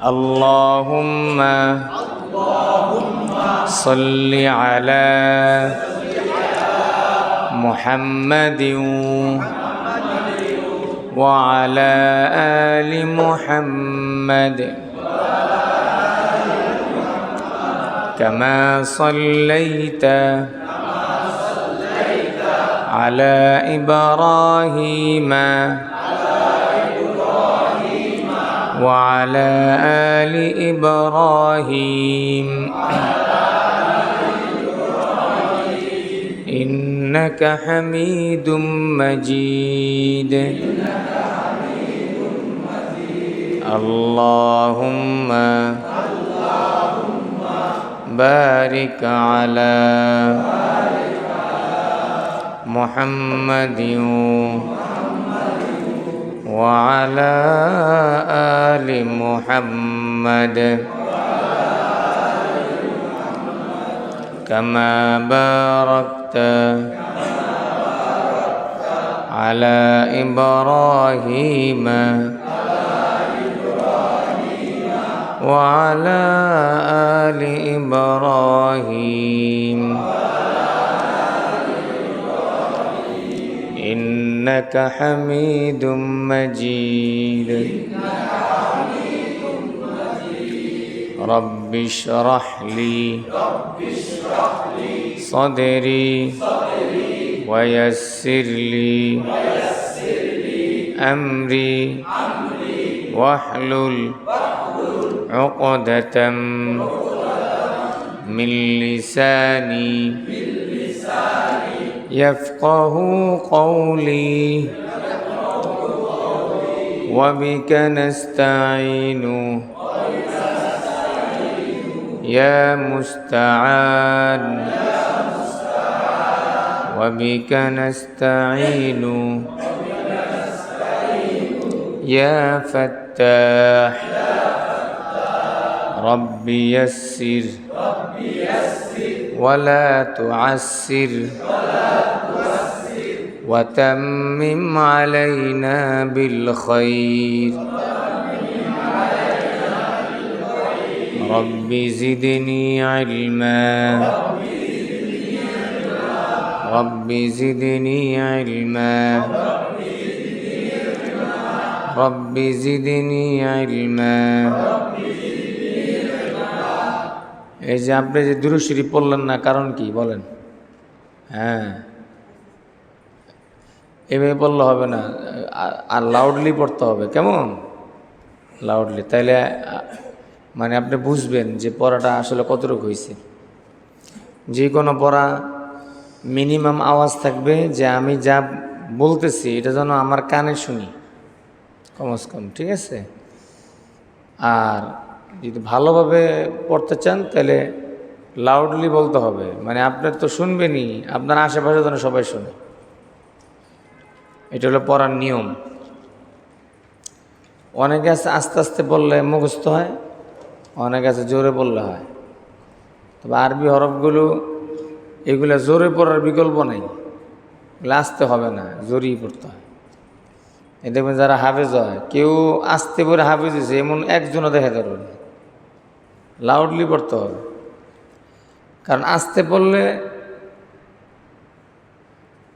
اللهم صل على محمد وعلى آل محمد كما صليت على إبراهيم وعلى آل إبراهيم إنك حميد مجيد اللهم بارك على محمد وعلى آل محمد كما باركت على إبراهيم وعلى آل إبراهيم إنك حميد مجيد رب اشرح لي صدري ويسر لي أمري واحلل عقدة من لساني يفقه قولي وبك نستعين يا مستعان وبك نستعين يا فتاح رب يسر ولا تعسر وتمم علينا بالخير رب زدني علما رب زدني علما رب زدني علما এই যে আপনি যে দুরূদ শরীফ পড়লেন না, কারণ কি বলেন? হ্যাঁ, এভাবে পড়লে হবে না, আর লাউডলি পড়তে হবে। কেমন লাউডলি? তাইলে মানে আপনি বুঝবেন যে পড়াটা আসলে কতটুকু হয়েছে। যে কোনো পড়া মিনিমাম আওয়াজ থাকবে যে আমি যা বলতেছি এটা যেন আমার কানে শুনি কমসে কম, ঠিক আছে? আর যদি ভালোভাবে পড়তে চান তাহলে লাউডলি বলতে হবে, মানে আপনার তো শুনবেনই, আপনার আশেপাশে যেন সবাই শোনে। এটা হলো পড়ার নিয়ম। অনেকে আছে আস্তে আস্তে বললে মুখস্থ হয়, অনেকে আছে জোরে বললে হয়। তবে আরবি হরফগুলো এগুলো জোরে পড়ার বিকল্প নেই, আস্তে হবে না, জোরেই পড়তে হয়। এ দেখবেন যারা হাফেজ হয়, কেউ আস্তে পড়ে হাফেজ হয়েছে এমন একজনও দেখা যাবে না। লাউডলি পড়তে হবে, কারণ আস্তে পড়লে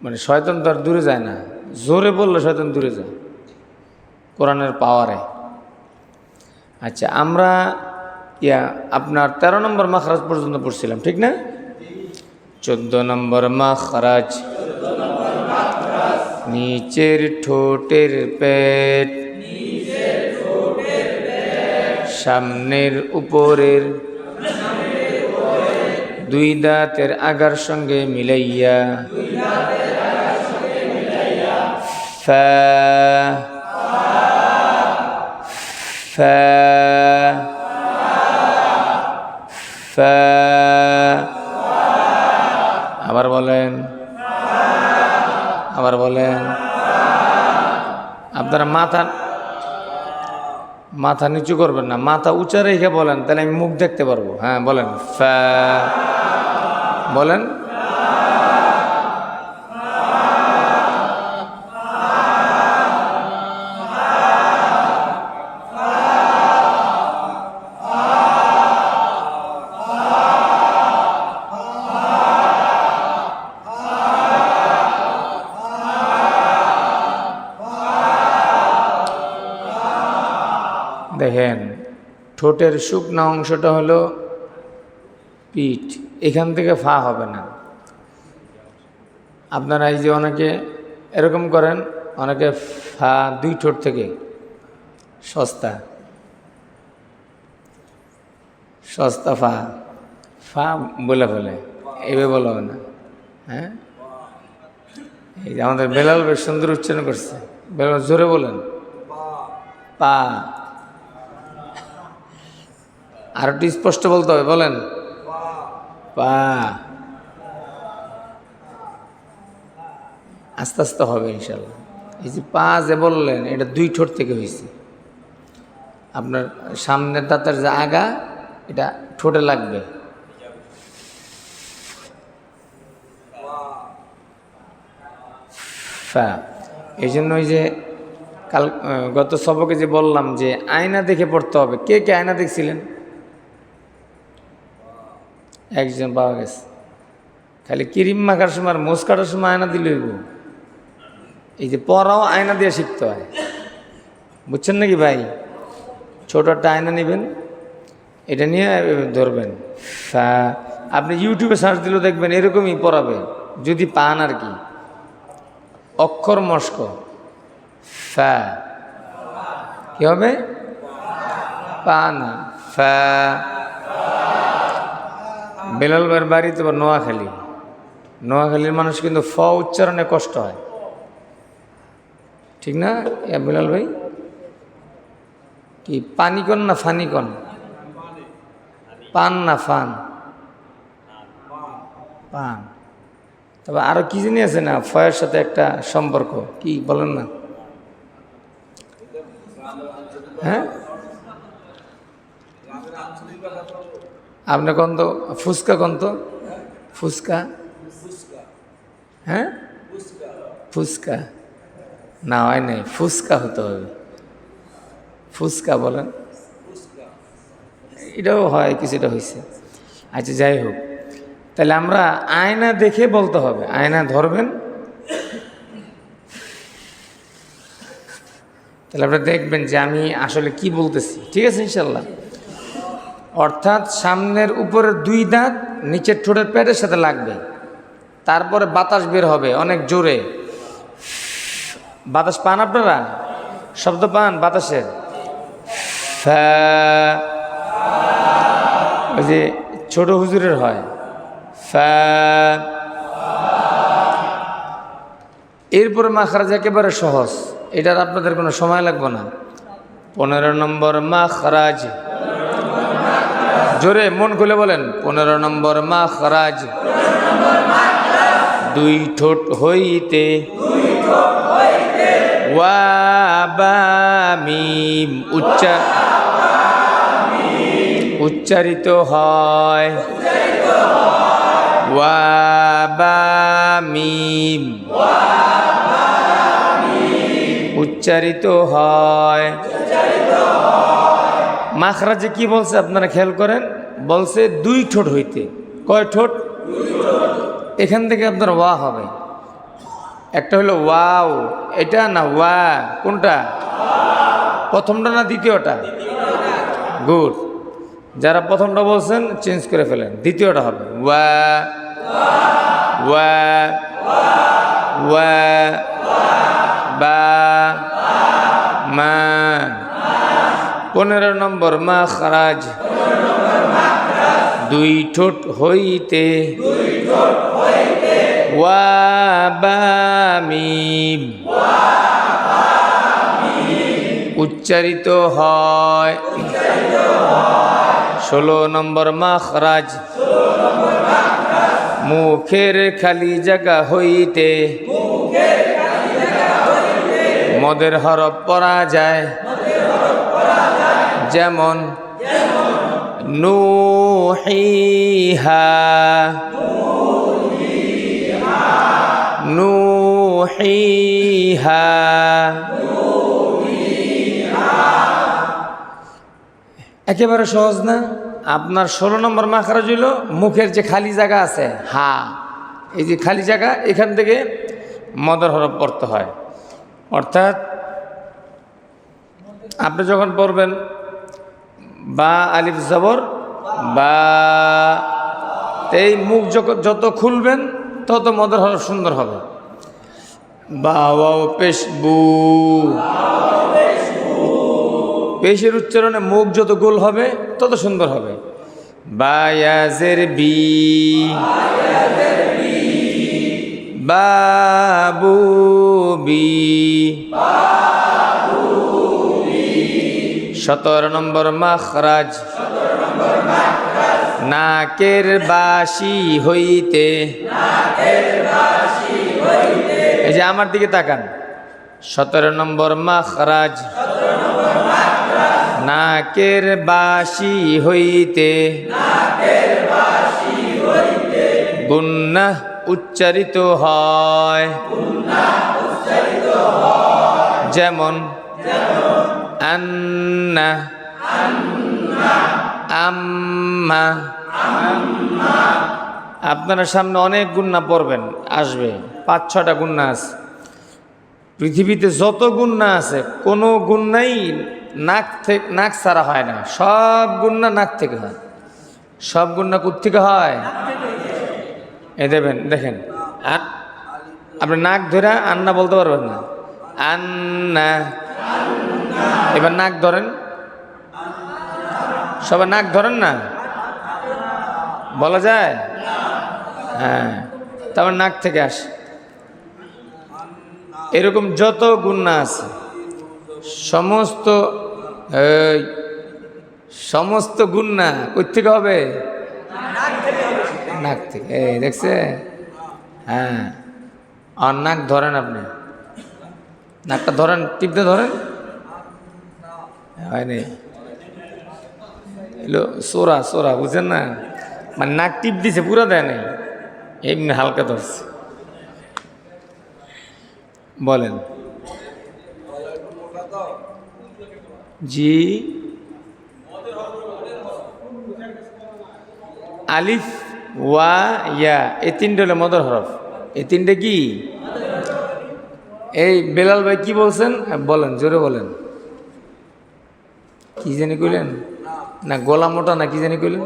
মানে শয়তান তো আর দূরে যায় না, জোরে বললে শয়তান দূরে যায় কোরআনের পাওয়ারে। আচ্ছা, আমরা আপনার 13 নম্বর মাখরাজ পর্যন্ত পড়ছিলাম, ঠিক না? 14 নম্বর মাখরাজ, নিচের ঠোঁটের পেট সামনের উপরের দুই দাঁতের আগার সঙ্গে মিলাইয়া ফা ফা ফা আবার বলেন, আবার বলেন। আপনারা মাথা নিচু করবেন না, মাথা উঁচা রেখে বলেন, তাহলে আমি মুখ দেখতে পারবো। হ্যাঁ বলেন, ফা বলেন। দেখেন ঠোঁটের শুকনা অংশটা হলো পিঠ, এখান থেকে ফা হবে না। আপনারা এই যে অনেকে এরকম করেন, অনেকে ফা দুই ঠোঁট থেকে সস্তা সস্তা ফা ফা বলে ফেলে, এভাবে বলা হবে না। হ্যাঁ, এই যে আমাদের বেলাল বেশ সুন্দর উচ্চারণ করছে, বেলাল জোরে বলেন পা। আর একটু স্পষ্ট বলতে হবে, বলেন পা। আস্তে আস্তে হবে ইনশাল্লাহ। এই যে পা যে বললেন, এটা দুই ঠোঁট থেকে হয়েছে। আপনার সামনের দাঁতের যে আগা, এটা ঠোঁটে লাগবে। এই জন্য ওই যে গত সবকে যে বললাম যে আয়না দেখে পড়তে হবে। কে কে আয়না দেখছিলেন? একজন পাওয়া গেছে। খালি ক্রিম মাখার সময় আর মোজ কাটার সময় আয়না দিলে হইব। এই যে পড়াও আয়না দিয়ে শিখতে হয়, বুঝছেন নাকি ভাই? ছোট একটা আয়না নেবেন, এটা নিয়ে ধরবেন। আপনি ইউটিউবে সার্চ দিলেও দেখবেন এরকমই পড়াবে, যদি পান আর কি। অক্ষর মস্ক ফা, কি হবে? পা না, ফা। বেলাল ভাইয়ের বাড়ি তো নোয়াখালী। নোয়াখালীর মানুষ কিন্তু ফ উচ্চারণে কষ্ট হয়, ঠিক না বেলাল ভাই? কি পানি কন না ফানি কন? পান না ফান? পান। তবে আরো কি জানি আছে না ফয়ের সাথে একটা সম্পর্ক, কি বলেন না? হ্যাঁ, আপনি কন তো ফুচকা, কন তো ফুচকা। হ্যাঁ, ফুচকা না হয় নাই, ফুচকা হতে হবে। ফুচকা বলেন, এটাও হয়, কিছুটা হয়েছে। আচ্ছা, যাই হোক, তাহলে আমরা আয়না দেখে বলতে হবে। আয়না ধরবেন, তাহলে আপনারা দেখবেন যে আমি আসলে কি বলতেছি, ঠিক আছে ইনশাল্লাহ। অর্থাৎ সামনের উপরের দুই দাঁত নিচের ঠোঁটের পেটের সাথে লাগবে, তারপরে বাতাস বের হবে অনেক জোরে। বাতাস পান আপনারা? শব্দ পান বাতাসের? ওই যে ছোট হুজুরের হয় ফা। এরপরে মাখরাজ একেবারে সহজ, এটার আপনাদের কোনো সময় লাগবে না। 15 নম্বর মাখরাজ, জোরে মন খুলে বলেন। 15 নম্বর মাখরাজ, দুই ঠোঁট হইতে ওয়া বা মিম উচ্চারিত হয়। ওয়া বা মিম উচ্চারিত হয়। মাখরাজে কি বলছে আপনারা খেয়াল করেন, বলছে দুই ঠোঁট হইতে। কয় ঠোঁট? এখান থেকে আপনার ওয়া হবে। একটা হলো ওয়াও, এটা না ওয়া, কোনটা? প্রথমটা না দ্বিতীয়টা? গুড, যারা প্রথমটা বলছেন চেঞ্জ করে ফেলেন, দ্বিতীয়টা হবে ওয়া ওয়া ওয়া বা মা। 15 নম্বর মাখরাজ, দুই ঠোঁট হইতে ওয়া বা মিম উচ্চারিত হয়। 16 নম্বর মাখরাজ, মুখের খালি জায়গা হইতে মদের হরফ পড়া যায়, যেমন নুহিহা নুহিহা। একেবারে সহজ না? আপনার 16 নম্বর মাখরাজ হইল মুখের যে খালি জায়গা আছে, হা, এই যে খালি জায়গা, এখান থেকে মদের হরফ পড়তে হয়। অর্থাৎ আপনি যখন পড়বেন বা আলিফ জবর বা। এই মুখ যত খুলবেন তত মদের হরফ সুন্দর হবে। বা ওয়াও পেশ বু। পেশের উচ্চারণে মুখ যত গোল হবে তত সুন্দর হবে। বা ইয়াজের বি। বাবু বি। 17 নম্বর মাখরাজ। নাকের বাসি হইতে। এই যে আমার দিকে তাকান। 17 নম্বর মাখরাজ। নাকের বাসি হইতে গুন্নাহ উচ্চারিত হয়। যেমন আন্না, আম্মা। আপনারা সামনে অনেক গুন্না পড়বেন, আসবে 5-6টা গুন্না আছে। পৃথিবীতে যত গুন্না আছে কোনো গুন্নাই নাক ছাড়া হয় না। সব গুন্না নাক থেকে হয়। সব গুন্না কোত্থেকে হয়? এই দেখেন আর আপনি নাক ধরে আন্না বলতে পারবেন না। আন্না। এবার নাক ধরেন, সবাই নাক ধরেন না, বলা যায়? হ্যাঁ, তারপর নাক থেকে আসে। এরকম যত গুন্না আছে সমস্ত গুন্না কোত্থেকে হবে? নাক থেকে। এই দেখছে? হ্যাঁ, আর নাক ধরেন, আপনি নাকটা ধরেন, টিপতে ধরেন, হয়নি। এলো সোরা বুঝছেন না? মানে নাক টিপ দিছে, পুরো দেয় নাই, এমনি হালকা ধরছে। বলেন। জি, আলিফ ওয়া ইয়া এই 3টে হলো মদের হরফ। এই 3টে কি? এই বেলাল ভাই কি বলছেন? বলেন, জোরে বলেন। কি জানি কইলেন? না গলা মোটা না কি জানি কইলেন?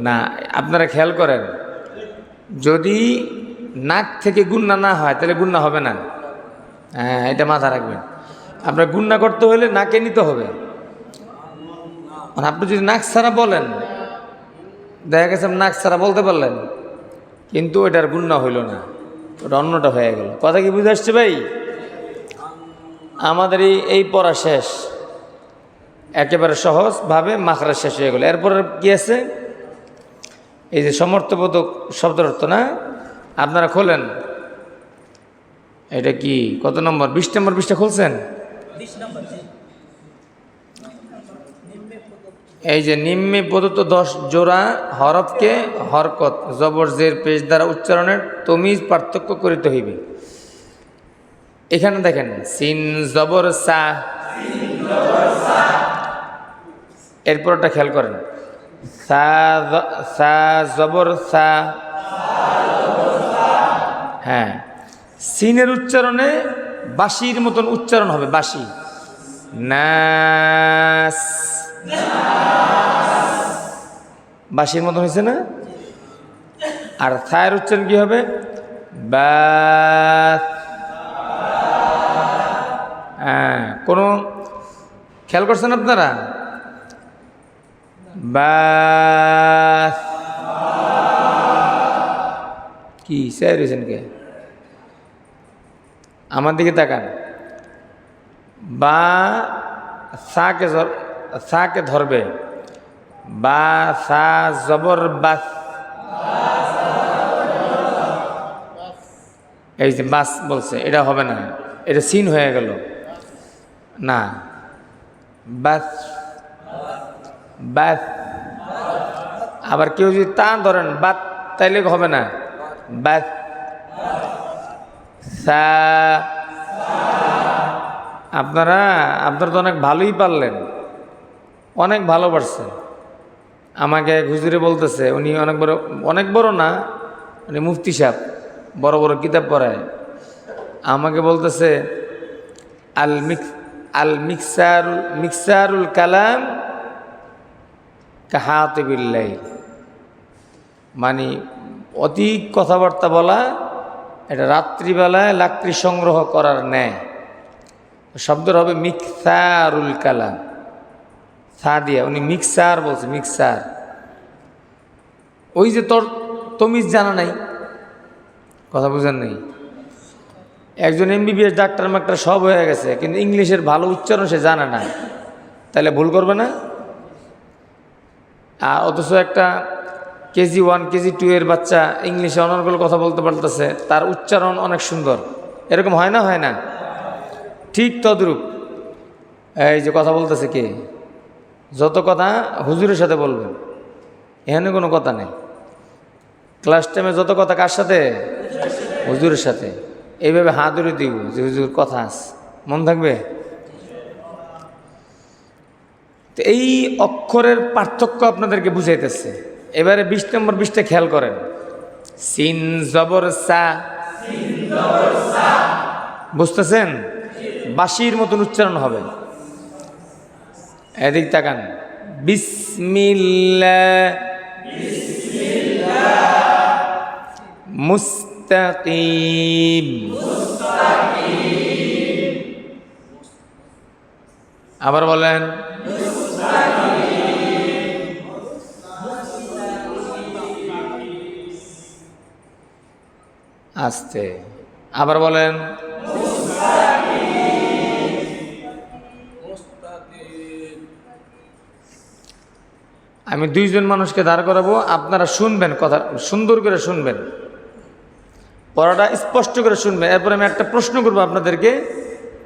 না, আপনারা খেয়াল করেন, যদি নাক থেকে গুন্না না হয় তাহলে গুন্না হবে না। হ্যাঁ, এটা মাথা রাখবেন। আপনার গুন্না করতে হলে নাকে নিতে হবে। আপনি যদি নাক ছাড়া বলেন, দেখা গেছে নাক ছাড়া বলতে পারলেন, কিন্তু এটার গুন্না হইল না, ওটা অন্যটা হয়ে গেল। কথা কি বুঝে আসছে ভাই? আমাদের এই পড়া শেষ, একেবারে সহজভাবে মাখরা শেষ হয়ে গেল। এরপর কি আছে? এই যে সমর্থবোধক শব্দের অর্থ না, আপনারা খোলেন। এটা কি কত নম্বর? 20 নম্বর পৃষ্ঠা খুলছেন? এই যে নিম্নে প্রদত্ত 10 জোড়া হরফকে হরকত, জবর, জের, পেশ দ্বারা উচ্চারণের তমিজ পার্থক্য করিতে হইবে। এখানে দেখেন, সিন জবর সা। এরপরটা খেয়াল করেন, সা জবর সা। হ্যাঁ, সিনের উচ্চারণে বাঁশির মতন উচ্চারণ হবে, বাঁশি। নাস, বাঁশির মতন হয়েছে না? আর থায়ের উচ্চারণ কি হবে? বাস। হ্যাঁ, কোনো খেয়াল করছেন আপনারা? বাস। কি স্যার হয়েছেন কে? আমার দিকে তাকান। বা সাকে ধরবে, বা সা জবর বাস। এই যে বাস বলছে, এটা হবে না, এটা সিন হয়ে গেল না। বাস, বাস। আবার কেউ যদি তা ধরেন বাত, তাইলে হবে না, বাস। সা। আপনারা তো অনেক ভালোই পারলেন, অনেক ভালো পারছেন। আমাকে হুজুরে বলতেছে, উনি অনেক বড় না, উনি মুফতি সাহেব, বড় বড় কিতাব পড়ায়। আমাকে বলতেছে আল মিকসারুল কালাম কাহাতিবিল লাইল, মানে অধিক কথাবার্তা বলা এটা রাত্রিবেলায় লাকড়ি সংগ্রহ করার ন্যায়। শব্দটা হবে মিকসারুল কালাম, সা দিয়া, উনি মিক্সার বলছে, মিক্সার। ওই যে তোর তমিজ জানা নাই, কথা বুঝেন নাই। একজন MBBS ডাক্তার মাক্তার সব হয়ে গেছে, কিন্তু ইংলিশের ভালো উচ্চারণ সে জানে না, তাহলে ভুল করবে না? আর অথচ একটা KG1 KG2 এর বাচ্চা ইংলিশে অনর্গল কথা বলতে পারতেছে, তার উচ্চারণ অনেক সুন্দর। এরকম হয় না? হয় না? ঠিক তদ্রূপ এই যে কথা বলতেছে কে, যত কথা হুজুরের সাথে বলবেন, এখানে কোনো কথা নেই। ক্লাস টাইমে যত কথা কার সাথে? হুজুরের সাথে। এইভাবে হাত ধরে দিব যে হুজুর কথা আছে, মন থাকবে। তো এই অক্ষরের পার্থক্য আপনাদেরকে বুঝাইতেছে। এবারে 20 নম্বর পৃষ্ঠা খেয়াল করেন। সিন জবর সা, বুঝতেছেন? বাঁশির মতন উচ্চারণ হবে। এদিক তাকান। বিসমিল্লাহ, মুস্তাকিম, আবার বলেন আস্তে, আবার বলেন। আমি 2 জন মানুষকে দাঁড় করাবো, আপনারা শুনবেন, কথা সুন্দর করে শুনবেন, পড়াটা স্পষ্ট করে শুনবেন। এরপর আমি একটা প্রশ্ন করবো আপনাদেরকে,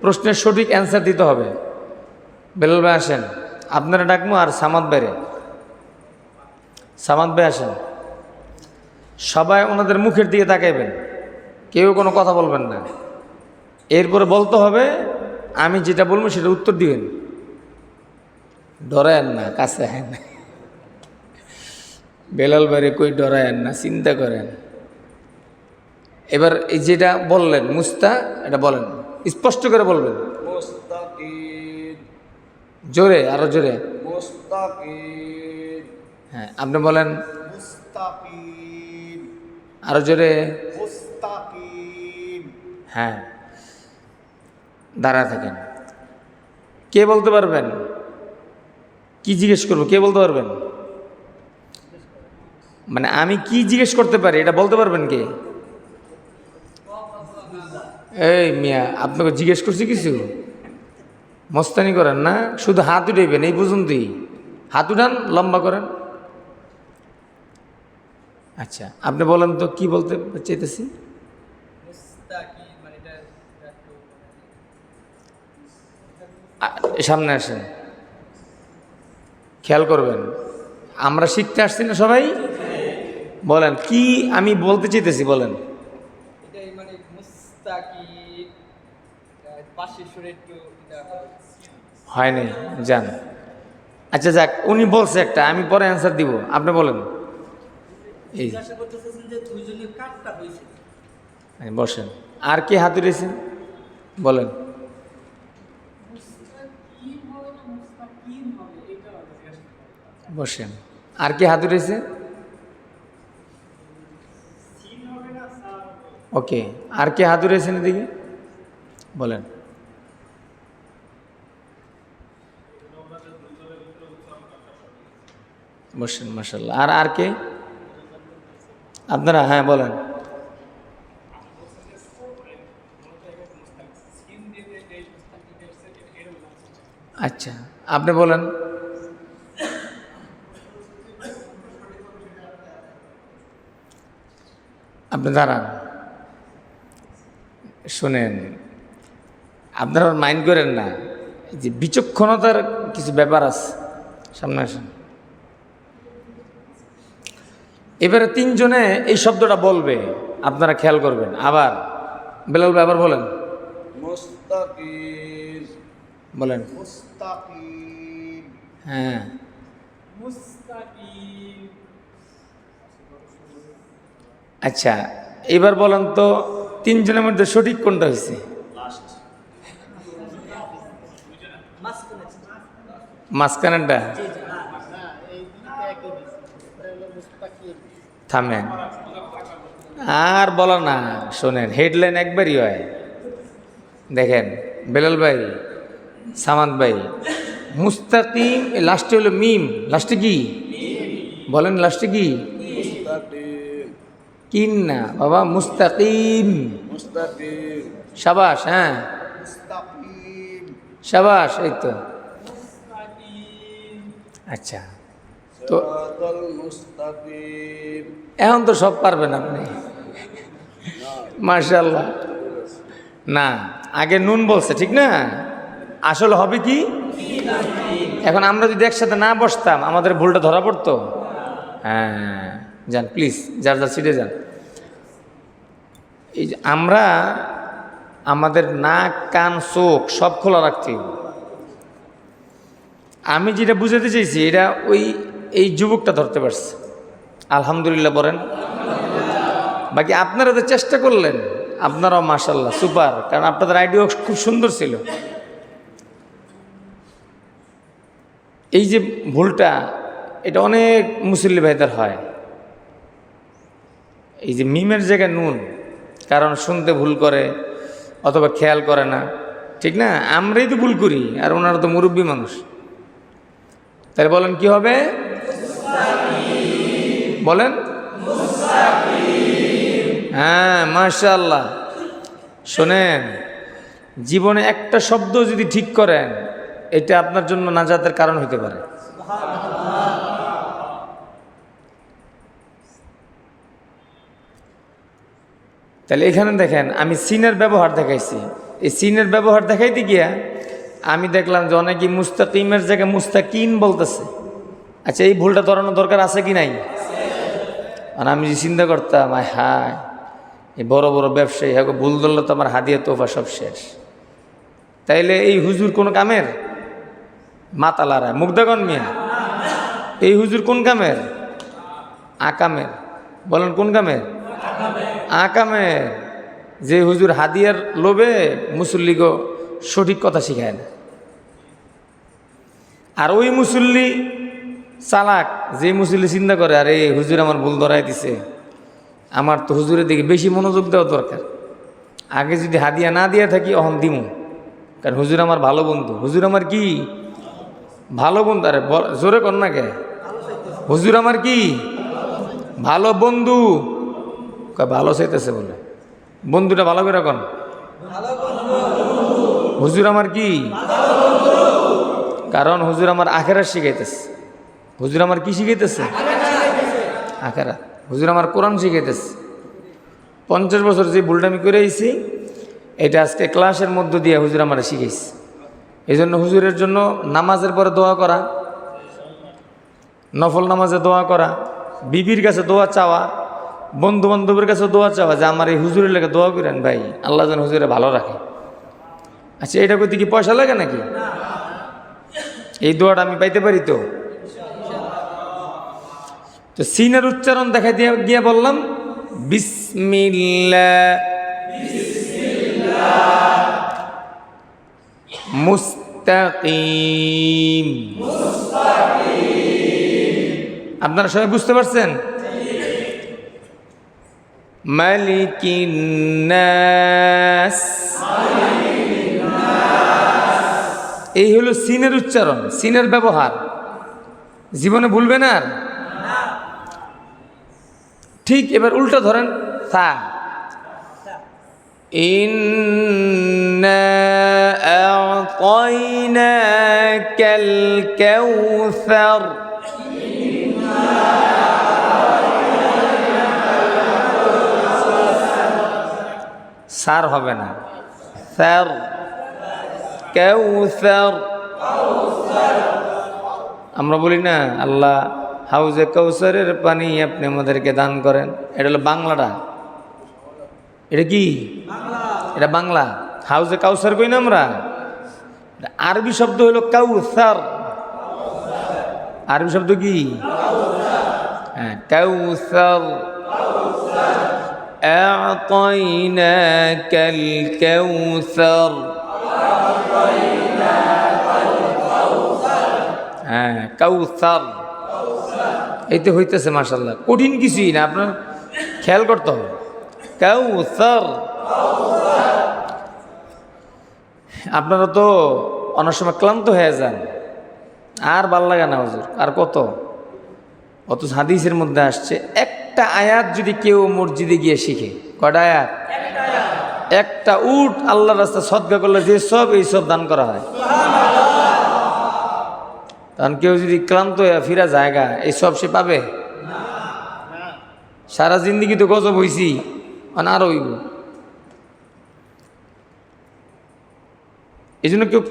প্রশ্নের সঠিক অ্যান্সার দিতে হবে। বেলাল ভাই আসেন, আপনারা ডাকবো, আর সামাদ ভাইরে। সামাদ ভাই আসেন। সবাই ওনাদের মুখের দিকে তাকাইবেন, কেউ কোনো কথা বলবেন না। এরপরে বলতে হবে, আমি যেটা বলবো সেটা উত্তর দিবেন। ডরায়েন না, কাছে হয় না। বেলাল ভাইরে কই ডরায়েন না, চিন্তা করেন। এবার এই যেটা বললেন মুস্তা, এটা বলেন, স্পষ্ট করে বলবেন, জোরে, আরো জোরে। হ্যাঁ, আপনি বলেন আরো জোরে। হ্যাঁ, দাঁড়া থাকেন। কে বলতে পারবেন? কি জিজ্ঞেস করবো, কে বলতে পারবেন? মানে আমি কি জিজ্ঞেস করতে পারি এটা বলতে পারবেন কে? এই মিয়া, আপনাকে জিজ্ঞেস করছি কিছু? মস্তানি করেন না, শুধু হাত উঠাইবেন এই পর্যন্তই। হাত উঠান, লম্বা করেন। আচ্ছা, আপনি বলেন তো কি বলতে চাইতেছি। সামনে আসেন, খেয়াল করবেন, আমরা শিখতে আসছি না সবাই। বলেন কি আমি বলতে চাইতেছি, বলেন। হয় নাই, যান। আচ্ছা যাক, উনি বলছে একটা, আমি পরে অ্যান্সার দিব, আপনি বলেন। এই বসেন। আর কে হাত উঠেছেন বলেন। বসেন। আর কে হাত উঠেছে? ওকে, আর কে হাত উঠেছেন এদিকে বলেন। বসেন, মাশাআল্লাহ। আর আর কে? আপনারা, হ্যাঁ বলেন। আচ্ছা, আপনি বলেন। আপনি দাঁড়ান, শোনেন, আপনারা মাইন্ড করেন না, যে বিচক্ষণতার কিছু ব্যাপার আছে। সামনে আসেন। এবারে 3 জনে এই শব্দটা বলবে, আপনারা খেয়াল করবেন। আবার বেলাল ভাই আবার বলেন। মুস্তাকিম বলেন। মুস্তাকিম, হ্যাঁ মুস্তাকিম। আচ্ছা, এবার বলেন তো 3 জনের মধ্যে সঠিক কোনটা হয়েছে? মাঝখানেরটা। থামেন, আর বলো না, শোনেন, হেডলাইন একবারই হয়। দেখেন বেলাল ভাই, সামাদ ভাই, মুস্তাকিম লাস্টে হলো মিম, লাস্টে কি বলেন, লাস্টে কি? কিন না বাবা, মুস্তাকিম। শাবাশ, হ্যাঁ শাবাশ, এই তো। আচ্ছা, তো এখন তো সব পারবেন আপনি, মাশাআল্লাহ। না, আগে নুন বলছে, ঠিক না? আসলে হবে কি, এখন আমরা যদি একসাথে না বসতাম আমাদের ভুলটা ধরা পড়তো। হ্যাঁ, যান প্লিজ, যার যার সিটে যান। এই যে আমরা আমাদের নাক কান চোখ সব খোলা রাখতে হবে। আমি যেটা বুঝাতে চাইছি এটা এই যুবকটা ধরতে পারছে, আলহামদুলিল্লাহ বলেন। বাকি আপনারা তো চেষ্টা করলেন, আপনারাও মাশাআল্লাহ সুপার, কারণ আপনাদের আইডিয়া খুব সুন্দর ছিল। এই যে ভুলটা, এটা অনেক মুসল্লি ভাইদের হয়, এই যে মিমের জায়গায় নুন, কারণ শুনতে ভুল করে অথবা খেয়াল করে না, ঠিক না? আমরাই তো ভুল করি, আর ওনারা তো মুরব্বী মানুষ। তাহলে বলেন কি হবে, বলেন? হ্যাঁ, মাশাআল্লাহ। শোনেন, জীবনে একটা শব্দ যদি ঠিক করেন, এটা আপনার জন্য নাজাতের কারণ হতে পারে। তাহলে এখানে দেখেন, আমি সিনের ব্যবহার দেখাইছি, এই সিনের ব্যবহার দেখাইতে গিয়া আমি দেখলাম যে অনেকেই মুস্তাকিমের জায়গায় মুস্তাকিন বলতেছে। আচ্ছা, এই ভুলটা ধরানো দরকার আছে কি নাই? আর আমি যে চিন্তা করতাম, হায় এই বড় বড় ব্যবসায়ী, হ্যাঁ ভুল ধরলে তো আমার হাদিয়া তোফা সব শেষ। তাইলে এই হুজুর কোন কামের? মাতালারা মুগ্ধাগণ মিয়া, এই হুজুর কোন কামের? আকামের। বলেন কোন কামের? আকামের। যে হুজুর হাদিয়ার লোভে মুসল্লিগো সঠিক কথা শিখায় না, আর ওই মুসল্লি চালাক, যে মুসল্লি চিন্তা করে আরে হুজুর আমার ভুল ধরাই দিছে, আমার তো হুজুরের দিকে বেশি মনোযোগ দেওয়া দরকার, আগে যদি হাদিয়া না দিয়া থাকি অহন দিমু, কারণ হুজুর আমার ভালো বন্ধু। হুজুর আমার কি ভালো বন্ধু? আরে জোরে কর না কে, হুজুর আমার কি ভালো বন্ধু। ভালো চাইতেছে বলে, বন্ধুটা ভালো করে কন, হুজুর আমার কি, কারণ হুজুর আমার আখেরাত শিখাইতেছে। হুজুর আমার কি শিখাইতেছে? আখেরাত। হুজুর আমার কোরআন শিখাইতেছে। 50 বছর যে ভুলটা আমি করে আইছি, এটা আজকে ক্লাসের মধ্য দিয়ে হুজুর আমার শিখাইছে। এই জন্য হুজুরের জন্য নামাজের পরে দোয়া করা, নফল নামাজে দোয়া করা, বিবির কাছে দোয়া চাওয়া, বন্ধু বান্ধবের কাছে দোয়া চাওয়া, যে আমার এই হুজুরের লেগে দোয়া করেন ভাই, আল্লাহ যেন হুজুরে ভালো রাখে। আচ্ছা, এটা করতে কি পয়সা লাগে নাকি? এই দোয়াটা আমি পাইতে পারি তো? তো সিনের উচ্চারণ দেখাই দিয়ে গিয়ে বললাম বিসমিল্লাহ, মুস্তাকিম। আপনারা সবাই বুঝতে পারছেন? মালিকিন নাস, এই হলো সিনের উচ্চারণ, সিনের ব্যবহার। জীবনে ভুলবেন আর। ঠিক এবার উল্টো ধরেন, সা, ইন্না আ'তাইনাকাল কাউসার, সার হবে না, সার, কাউসার। আমরা বলি না আল্লাহ হাউজে কাউসারের পানি আপনি আমাদেরকে দান করেন, এটা হলো বাংলাটা। এটা কি? এটা বাংলা। হাউজে কাউসার কই না আমরা, আরবি শব্দ হলো কাউসার। আরবি শব্দ কি? হ্যাঁ, কাউসার। আ'তাইনাকাল কাউসার, হ্যাঁ কাউসার। এই তো হইতেছে মাশাআল্লাহ, কঠিন কিছুই না, আপনার খেয়াল করতে হবে। কাউসার, আপনারা তো অনেক সময় ক্লান্ত হয়ে যান, আর ভাল লাগে না হুজুর, আর কত। অথচ হাদিসের মধ্যে আসছে একটা আয়াত যদি কেউ মসজিদে গিয়ে শিখে, কয়টা আয়াত? একটা উট আল্লাহর রাস্তায় সদকা করলে যে সব, এই সব দান করা হয়। কারণ কেউ যদি ক্লান্ত হয়ে ফিরা জায়গা, এই সব সে পাবে? সারা জিন্দিগি তো গজব হইছি, আরো হইব। এই জন্য কেউ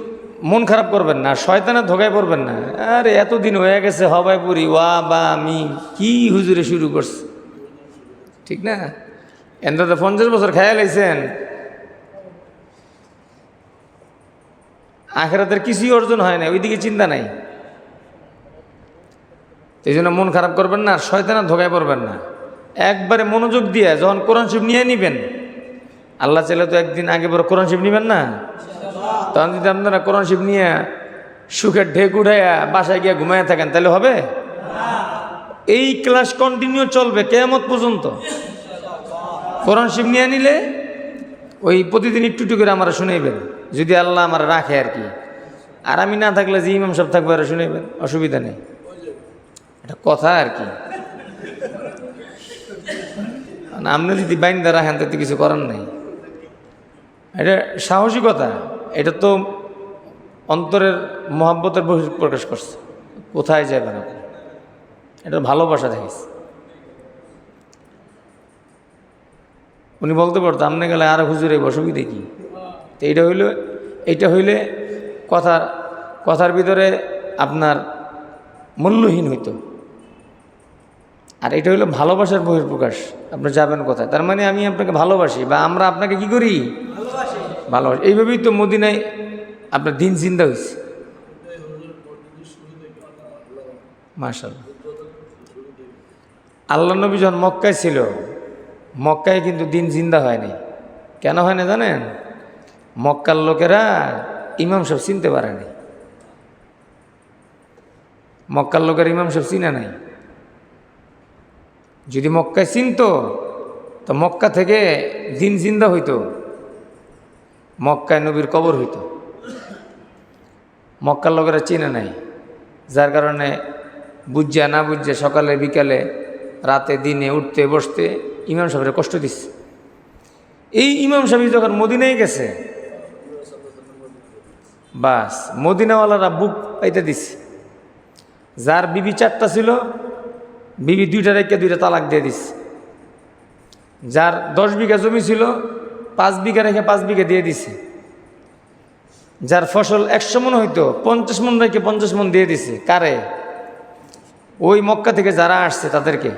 মন খারাপ করবেন না, শয়তানের ধোকায় পড়বেন না। আরে এতদিন হয়ে গেছে হবাই পুরি, ওয়া বা আমি কি হুজুরে শুরু করছে, ঠিক না? এনটা তো 50 বছর খেয়াল আইছেন, আখিরাতের কিছুই অর্জন হয় না, ওইদিকে চিন্তা নাই। এই জন্য মন খারাপ করবেন না, আর শয়তানের ধোকায় পড়বেন না। একবারে মনোযোগ দিয়ে যখন কোরআন শরীফ নিয়ে নিবেন, আল্লাহ চাইলে তো একদিন আগে পরে কোরআন শরীফ নিবেন না? তখন যদি আপনারা কোরআন শরীফ নিয়ে সুখের ঢেক উঠাইয়া বাসায় গিয়ে ঘুমাইয়া থাকেন, তাহলে হবে? এই ক্লাস কন্টিনিউ চলবে কিয়ামত পর্যন্ত। কোরআন শরীফ নিয়ে নিলে ওই প্রতিদিন একটু একটু করে আমরা শুনাইবেন, যদি আল্লাহ আমার রাখে আর কি। আর আমি না থাকলে যে ইমাম সাহেব থাকবে আর শুনাইবেন, অসুবিধা নেই, এটা কথা আর কি। আপনি যদি বাইন্দা রাখেন তাতে কিছু করার নাই, এটা সাহসিকতা, এটা তো অন্তরের মহাব্বতের প্রকাশ করছে। কোথায় যাবেন আপনি? এটা ভালোবাসা দেখিস। উনি বলতে পারতো আপনি গেলে আর হুজুরে অসুবিধে কি? তো এইটা হইলে কথার ভিতরে আপনার মূল্যহীন হইতো। আর এটা হলো ভালোবাসার বহিঃপ্রকাশ। আপনি যাবেন কোথায়? তার মানে আমি আপনাকে ভালোবাসি, বা আমরা আপনাকে কি করি? ভালোবাসি। এইভাবেই তো মদিনায় আপনার দিন জিন্দা হয়েছে। মাশাআল্লাহ। আল্লাহ নবী যখন মক্কায় ছিল, মক্কায় কিন্তু দিন জিন্দা হয়নি। কেন হয় না জানেন? মক্কার লোকেরা ইমাম সাহেব চিনতে পারেনি। মক্কার লোকের ইমাম সাহেব চিনে নাই। যদি মক্কায় চিনত তো মক্কা থেকে দিন জিন্দা হইতো, মক্কায় নবীর কবর হইতো। মক্কার লোকেরা চিনে নাই, যার কারণে বুঝা না বুঝা সকালে বিকালে রাতে দিনে উঠতে বসতে ইমাম সাহেবের কষ্ট দিচ্ছে। এই ইমাম সাহেব যখন মদিনায় গেছে, বাস মদিনাওয়ালারা বুক পাইতে দিচ্ছে। যার বিবি 4টা ছিল, বিবি 2টা রেখে 2টা তালাক দিয়ে দিচ্ছে। যার 10 বিঘা জমি ছিল, 5 বিঘা রেখে 5 বিঘা দিয়ে দিছে। যার ফসল 100 মন হইতো, 50 মন রেখে 50 মন দিয়ে দিছে। কারে? ওই মক্কা থেকে যারা আসছে তাদেরকে।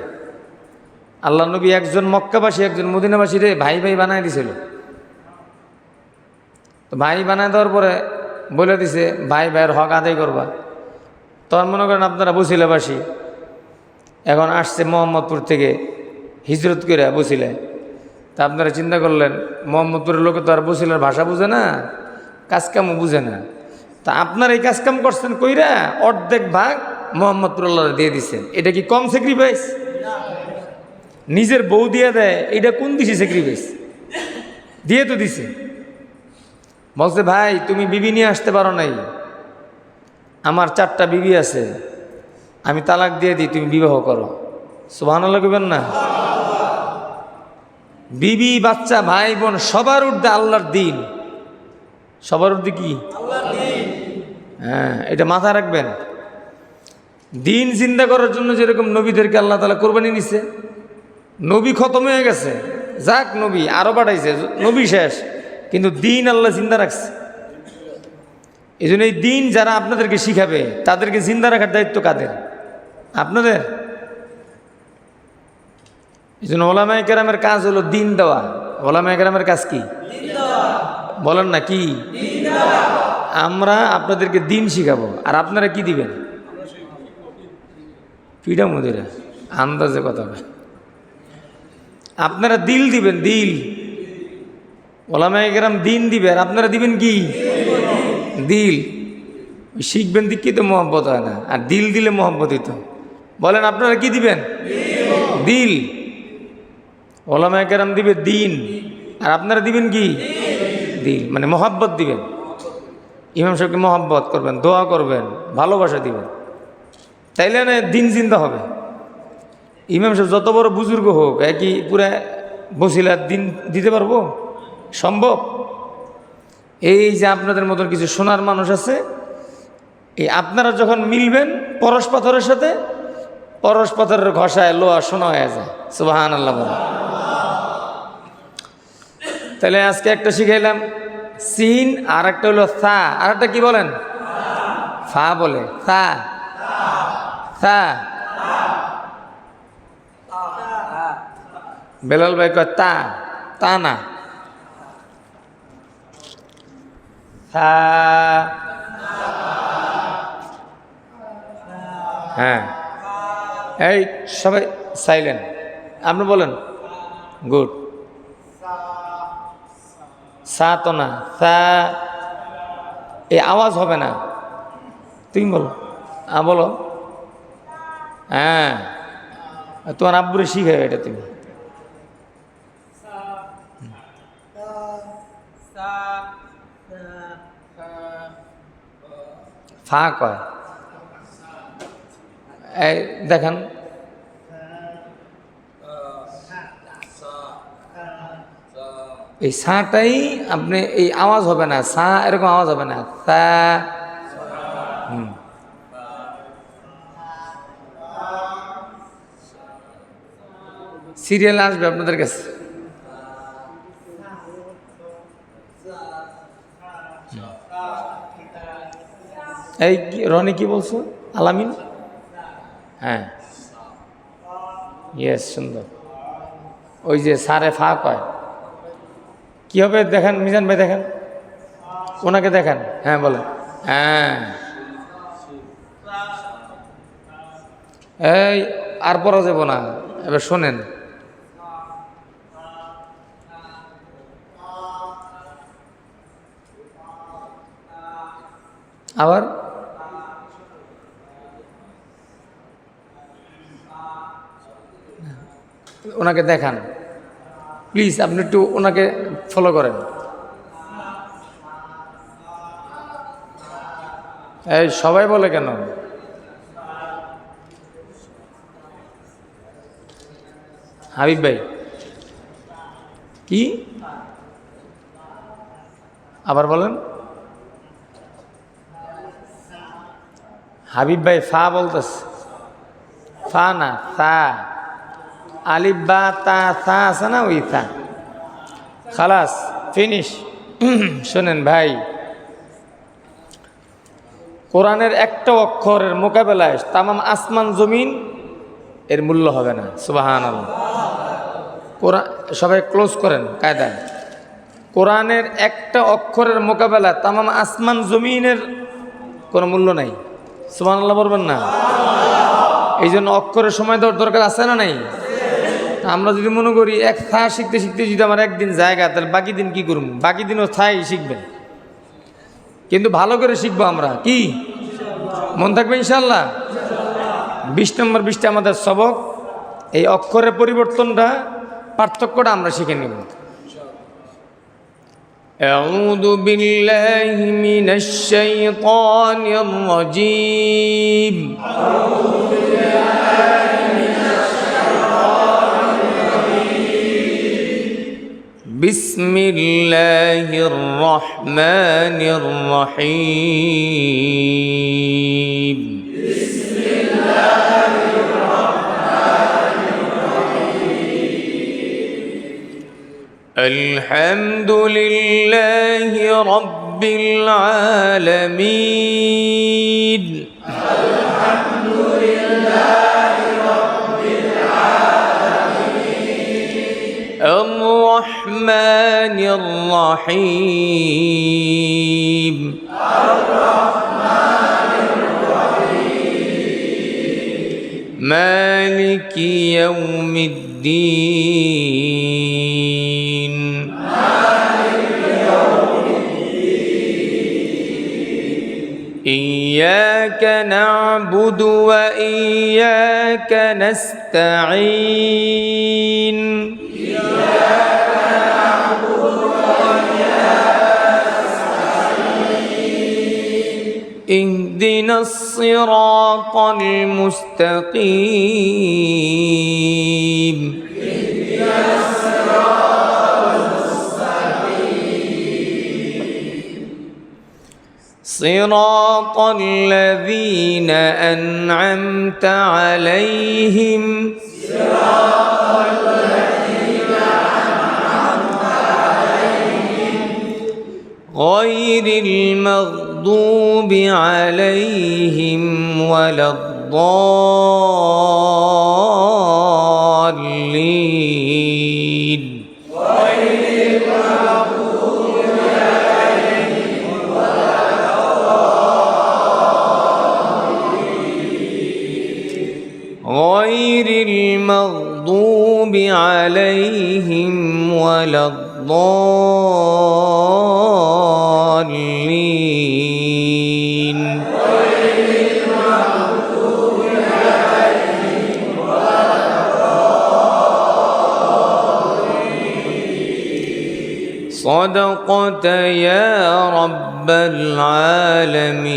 আল্লাহ নবী একজন মক্কাবাসী একজন মদিনাবাসী রে ভাই ভাই বানায় দিছিল। তো ভাই বানায় দেওয়ার পরে বলে দিছে ভাই ভাইয়ের হক আদায় করবা। তখন মনে করেন আপনারা বসিলাবাসী, এখন আসছে মোহাম্মদপুর থেকে হিজরত করে বসিলায়। তা আপনারা চিন্তা করলেন মোহাম্মদপুরের লোকে তো আর বসিলার ভাষা বুঝে না, কাজকামও বুঝে না। তা আপনার এই কাজকাম করছেন কইরা অর্ধেক ভাগ মোহাম্মদপুর দিয়ে দিচ্ছেন। এটা কি কম স্যাক্রিফাইস? নিজের বউ দিয়ে দেয়, এটা কোন দিছে স্যাক্রিফাইস? দিয়ে তো দিছে। বলছে ভাই তুমি বিবি নিয়ে আসতে পারো নাই, আমার 4টা বিবি আছে, আমি তালাক দিয়ে দিই, তুমি বিবাহ করো। সুবহানাল্লাহ কইবেন না? বিবি বাচ্চা ভাই বোন সবার ঊর্ধ্বে আল্লাহর দিন। সবার ঊর্ধ্বে কি? হ্যাঁ, এটা মাথায় রাখবেন। দিন জিন্দা করার জন্য যেরকম নবীদেরকে আল্লাহ তাআলা কোরবানি নিছে, নবী খতম হয়ে গেছে, যাক নবী আরো পাঠাইছে, নবী শেষ, কিন্তু দিন আল্লাহ জিন্দা রাখছে। এই জন্য এই দিন যারা আপনাদেরকে শিখাবে তাদেরকে জিন্দা রাখার দায়িত্ব কাদের? আপনাদের। এই জন্য ওলামায়ে কেরামের কাজ হলো দিন দেওয়া। ওলামায়ে কেরামের কাজ কি? বলেন না কি? আমরা আপনাদেরকে দিন শিখাবো, আর আপনারা কি দিবেন? পিঠা মুদিরা আন্দাজে কথা বলে। আপনারা দিল দিবেন, দিল। ওলামায়ে কেরাম দিন দিবে, আর আপনারা দিবেন কি? দিল। শিখবেন দিক কি তো মহব্বত হয় না, আর দিল দিলে মহব্বত হইতো। বলেন আপনারা কি দিবেন? দিল। ওলামায়ে কেরাম দিবে দিন, আর আপনারা দিবেন কি? দিল, মানে মহাব্বত দিবেন। ইমাম সাহেবকে মহাব্বত করবেন, দোয়া করবেন, ভালোবাসা দিবেন, তাইলে না দিন জিন্দা হবে। ইমাম সাহেব যত বড় বুজুর্গ হোক, একই পুরা বসিলার দিন দিতে পারবো? সম্ভব? এই যে আপনাদের মতন কিছু সোনার মানুষ আছে, এই আপনারা যখন মিলবেন পরশ পাথরের সাথে, পরশ পাথরের ঘষায় লোহা সোনা হয়ে যায়। সুবহানাল্লাহ বলেন। তাহলে আজকে একটা শিখাইলাম সিন, আর একটা হলো সা, আর একটা কি বলেন? ফা বলে, সা সা। বেলাল ভাই কয় তা, তা না, সা। হ্যাঁ, এই সবাই সাইলেন্ট, আপনি বলেন। গুড। সা তো না, সা। এই আওয়াজ হবে না, তুমি বলো। বলো। হ্যাঁ, তোমার আব্বুরে শিখে এটা তুমি। ফা কয়, এই দেখেন, এই সাটাই আপনি, এই আওয়াজ হবে না, সা এরকম আওয়াজ হবে না, সা। সিরিয়াল আসবে আপনাদের কাছে। এই রনি কি বলছো? আলামিন? হ্যাঁ, ইয়েস, সুন্দর। ওই যে সারে ফা কয়, কি হবে দেখেন, মিজান ভাই দেখেন, ওনাকে দেখেন। হ্যাঁ বলেন। হ্যাঁ, এই আর পড়া যাব না, এবার শোনেন। আবার ওনাকে দেখান প্লিজ, আপনি একটু ওনাকে ফলো করেন। এই সবাই বলে কেন? হাবিব ভাই কি আবার বলেন? হাবিব ভাই ফা বলতেছে, ফা না, সা। আলিফ বা তা সা আছে না, ওই সা। খালাস, ফিনিশ। শোনেন ভাই, কোরআনের একটা অক্ষরের মোকাবেলায় তামাম আসমান জমিন এর মূল্য হবে না। সুবহানাল্লাহ। কোরআন, সবাই ক্লোজ করেন কায়দায়। কোরআনের একটা অক্ষরের মোকাবেলায় তামাম আসমান জমিনের কোনো মূল্য নাই। সুবহানাল্লাহ বলবেন না? এই জন্য অক্ষরের সময় দেওয়ার দরকার আছে না নাই? আমরা যদি মনে করি এক থা শিখতে শিখতে যদি আমার একদিন জায়গা, তাহলে বাকি দিন কি করবো? বাকি দিনও থাই শিখবেন, কিন্তু ভালো করে শিখবো আমরা। কি মন থাকবে ইনশাল্লাহ? 20 নম্বর 20টা আমাদের সবক, এই অক্ষরের পরিবর্তনটা, পার্থক্যটা আমরা শিখে নেব। আউযু বিল্লাহি মিনাশ শাইতানির রাজীম। বিসমিল্লাহির রহমানির রহিম। আলহামদুলিল্লাহি রাব্বিল আলামিন। الرحمن الرحيم. مالك يوم الدين. إياك نعبد وإياك نستعين اهدنا الصراط المستقيم صراط الذين أنعمت عليهم غير المغضوب عليهم ولا الضالين غير المغضوب عليهم ولا الضالين صدقت يا رب العالمين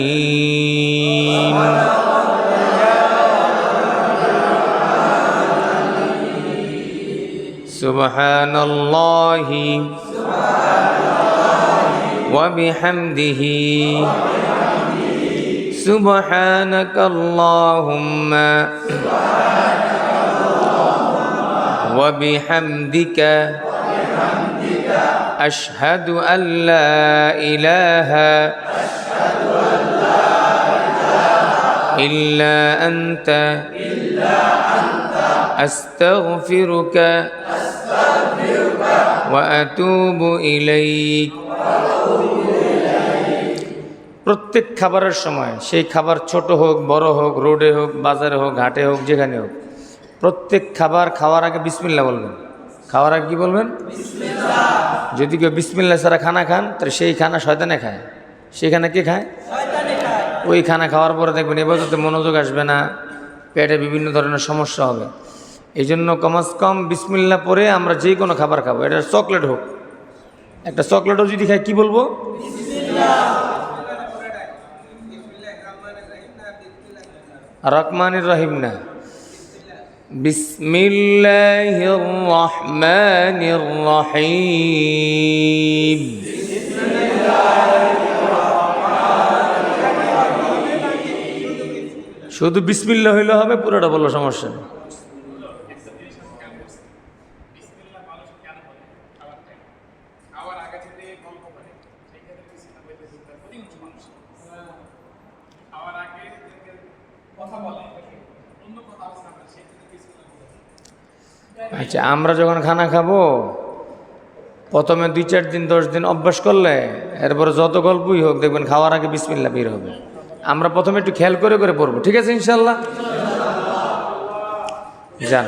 سبحان الله وبحمده سبحانك اللهم وبحمدك أشهد أن لا إله إلا أنت أستغفرك وأتوب إليك প্রত্যেক খাবারের সময় সেই খাবার ছোট হোক বড় হোক রোডে হোক বাজারে হোক ঘাটে হোক যেখানে হোক প্রত্যেক খাবার খাওয়ার আগে বিসমিল্লাহ বলবেন খাওয়ার আগে কি বলবেন বিসমিল্লাহ যদি কেউ বিসমিল্লাহ ছাড়া খানা খান তাহলে সেই খানা শয়তানে খায় সেই খানা কে খায় শয়তানে খায় ওই খানা খাওয়ার পরে দেখবেন ইবাদতে মনোযোগ আসবে না পেটে বিভিন্ন ধরনের সমস্যা হবে এই জন্য কমাস কম বিসমিল্লাহ পরে আমরা যে কোনো খাবার খাবো এটা চকলেট হোক একটা চকলেটও যদি খাই কি বলবো রহমানির রহিম না বিসমিল্লাহির রহমানির রহিম শুধু বিসমিল্লাহ হইলে হবে পুরোটা বললো সমস্যা নেই আচ্ছা আমরা যখন খানা খাবো প্রথমে 2-4 দিন 10 দিন অভ্যাস করলে এরপরে যত গল্পই হোক দেখবেন খাওয়ার আগে বিসমিল্লাহ বের হবে আমরা প্রথমে একটু খেয়াল করে করে পড়বো ঠিক আছে ইনশাআল্লাহ যান